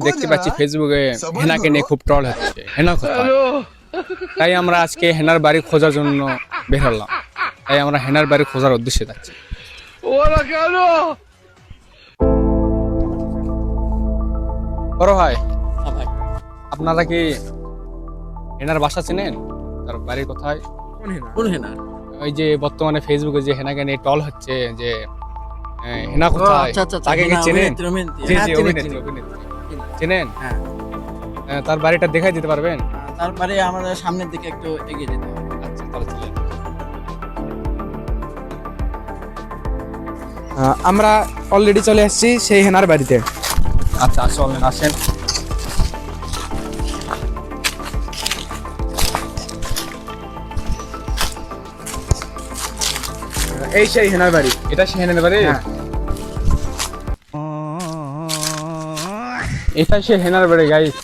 দেখতে পাচ্ছি ফেসবুকে হেনাকে নিয়ে খুব ট্রল হচ্ছে, হেনা কোথায়? তাই আমরা আজকে হেনার বাড়ি খোঁজার জন্য বের হলাম। তাই আমরা হেনার বাড়ি খোঁজার উদ্দেশ্যে যাচ্ছি। বড় ভাই, ভাই আপনারা কি হেনার বাসা চেনেন? তার বাড়ি কোথায়? কোন হেনা? ওই যে বর্তমানে ফেসবুকে যে হেনাকে নিয়ে ট্রল হচ্ছে যে হেনা কোথায়, আচ্ছা আচ্ছা তাকে কি হেনা, চেনেন? অভিনেত্রী, জি হ্যাঁ, জি, চিনি, অভিনেত্রী চিনি। অভিনেত্রী চিনি। চেনেন? হ্যাঁ, তার বাড়িটা দেখাই দিতে পারবেন? তারপরে আমাদের সামনের দিকে একটু এগিয়ে যেতে হবে। আচ্ছা, তাহলে চলেন। আমরা অলরেডি চলে আসছি সেই হেনার বাড়িতে। আচ্ছা, চলেন, আসেন। এই সেই হেনার বাড়ি। এটা সে হেনার বাড়ি? হ্যাঁ। এটা সে হেনার বাড়ি গাইস।